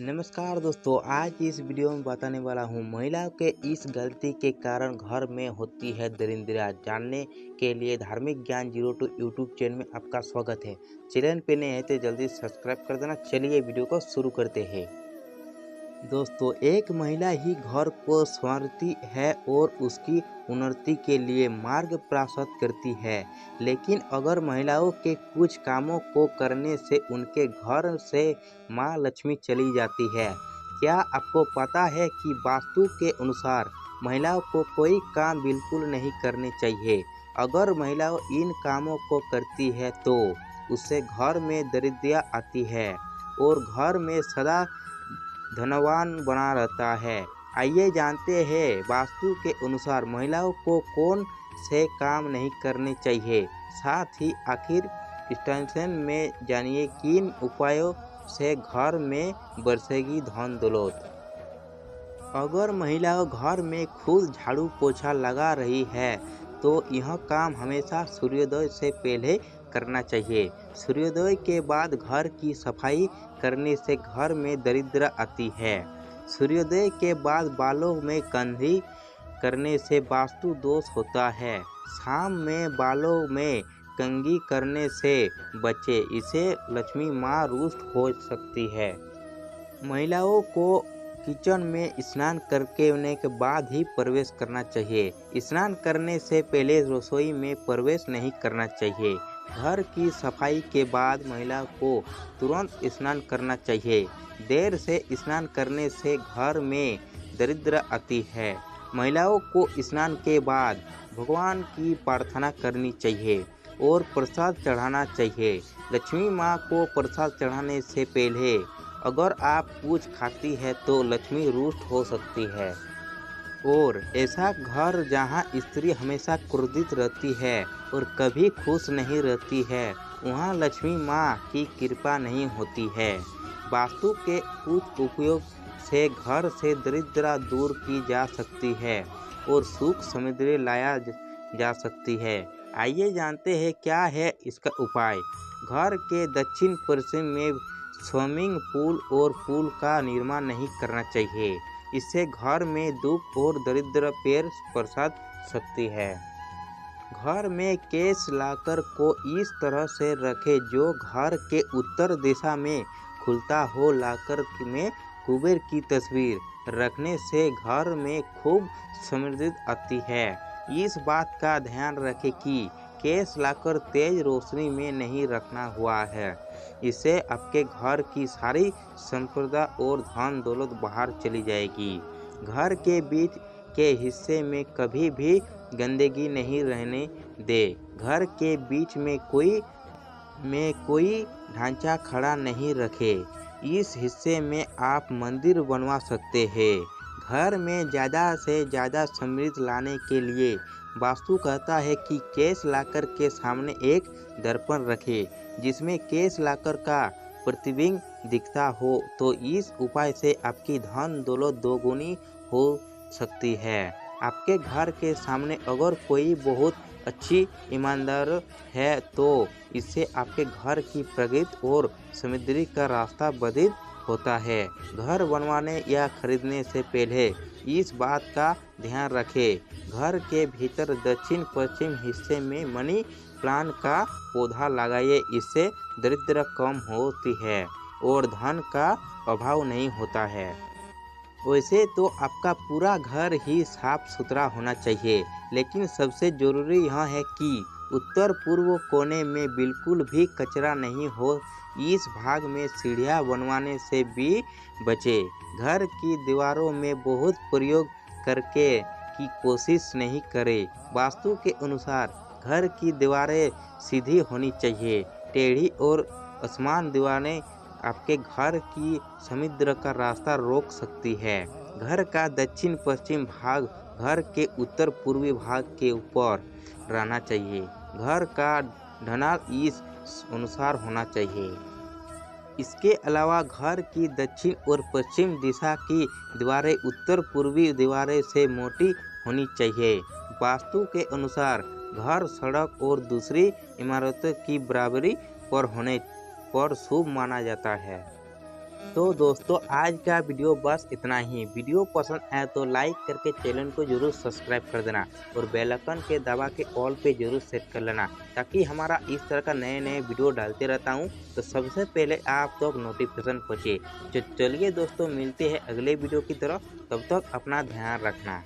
नमस्कार दोस्तों, आज इस वीडियो में बताने वाला हूँ महिलाओं के इस गलती के कारण घर में होती है दरिद्रता। जानने के लिए धार्मिक ज्ञान 02 यूट्यूब चैनल में आपका स्वागत है। चैनल पे नए हैं तो जल्दी सब्सक्राइब कर देना। चलिए वीडियो को शुरू करते हैं। दोस्तों, एक महिला ही घर को संवारती है और उसकी उन्नति के लिए मार्ग प्रशस्त करती है। लेकिन अगर महिलाओं के कुछ कामों को करने से उनके घर से माँ लक्ष्मी चली जाती है। क्या आपको पता है कि वास्तु के अनुसार महिलाओं को कोई काम बिल्कुल नहीं करने चाहिए। अगर महिलाओं इन कामों को करती है तो उससे घर में दरिद्रता आती है और घर में सदा धनवान बना रहता है। आइए जानते हैं वास्तु के अनुसार महिलाओं को कौन से काम नहीं करने चाहिए। साथ ही आखिर एक्सटेंशन में जानिए किन उपायों से घर में बरसेगी धन दौलत। अगर महिलाओं घर में खुद झाड़ू पोछा लगा रही है तो यह काम हमेशा सूर्योदय से पहले करना चाहिए। सूर्योदय के बाद घर की सफाई करने से घर में दरिद्रता आती है। सूर्योदय के बाद बालों में कंघी करने से वास्तु दोष होता है। शाम में बालों में कंघी करने से बचे, इसे लक्ष्मी माँ रुष्ट हो सकती है। महिलाओं को किचन में स्नान करने के बाद ही प्रवेश करना चाहिए। स्नान करने से पहले रसोई में प्रवेश नहीं करना चाहिए। घर की सफाई के बाद महिला को तुरंत स्नान करना चाहिए। देर से स्नान करने से घर में दरिद्रता आती है। महिलाओं को स्नान के बाद भगवान की प्रार्थना करनी चाहिए और प्रसाद चढ़ाना चाहिए। लक्ष्मी माँ को प्रसाद चढ़ाने से पहले अगर आप कुछ खाती है तो लक्ष्मी रुष्ट हो सकती है। और ऐसा घर जहां स्त्री हमेशा क्रोधित रहती है और कभी खुश नहीं रहती है, वहां लक्ष्मी माँ की कृपा नहीं होती है। वास्तु के कुछ उपयोग से घर से दरिद्रता दूर की जा सकती है और सुख समृद्धि लाया जा सकती है। आइए जानते हैं क्या है इसका उपाय। घर के दक्षिण पश्चिम में स्विमिंग पूल और पूल का निर्माण नहीं करना चाहिए। इससे घर में दुख और दरिद्रता पैर पड़ सकती है। घर में केश लाकर को इस तरह से रखें जो घर के उत्तर दिशा में खुलता हो। लाकर में कुबेर की तस्वीर रखने से घर में खूब समृद्धि आती है। इस बात का ध्यान रखें कि केश लाकर तेज रोशनी में नहीं रखना हुआ है। इससे आपके घर की सारी संपदा और धन दौलत बाहर चली जाएगी। घर के बीच के हिस्से में कभी भी गंदगी नहीं रहने दे। घर के बीच में कोई ढांचा खड़ा नहीं रखे। इस हिस्से में आप मंदिर बनवा सकते हैं। घर में ज़्यादा से ज़्यादा समृद्धि लाने के लिए वास्तु कहता है कि केश लाकर के सामने एक दर्पण रखें जिसमें केश लाकर का प्रतिबिंब दिखता हो। तो इस उपाय से आपकी धन दौलत दोगुनी हो सकती है। आपके घर के सामने अगर कोई बहुत अच्छी ईमानदार है तो इससे आपके घर की प्रगति और समृद्धि का रास्ता बाधित होता है। घर बनवाने या खरीदने से पहले इस बात का ध्यान रखें। घर के भीतर दक्षिण पश्चिम हिस्से में मनी प्लांट का पौधा लगाइए। इससे दरिद्रता कम होती है और धन का अभाव नहीं होता है। वैसे तो आपका पूरा घर ही साफ सुथरा होना चाहिए, लेकिन सबसे ज़रूरी यह है कि उत्तर पूर्व कोने में बिल्कुल भी कचरा नहीं हो। इस भाग में सीढ़ियाँ बनवाने से भी बचें। घर की दीवारों में बहुत प्रयोग करके की कोशिश नहीं करें। वास्तु के अनुसार घर की दीवारें सीधी होनी चाहिए। टेढ़ी और असमान दीवारें आपके घर की समृद्धि का रास्ता रोक सकती है। घर का दक्षिण पश्चिम भाग घर के उत्तर पूर्वी भाग के ऊपर रहना चाहिए। घर का ढलान इस अनुसार होना चाहिए। इसके अलावा घर की दक्षिण और पश्चिम दिशा की दीवारें उत्तर पूर्वी दीवारें से मोटी होनी चाहिए। वास्तु के अनुसार घर सड़क और दूसरी इमारतों की बराबरी पर होने पर शुभ माना जाता है। तो दोस्तों आज का वीडियो बस इतना ही। वीडियो पसंद आए तो लाइक करके चैनल को जरूर सब्सक्राइब कर देना और बेल आइकन के दबा के ऑल पे जरूर सेट कर लेना, ताकि हमारा इस तरह का नए नए वीडियो डालते रहता हूँ तो सबसे पहले आप तक नोटिफिकेशन पहुँचे। चलिए दोस्तों, मिलते हैं अगले वीडियो की तरफ। तब तक अपना ध्यान रखना।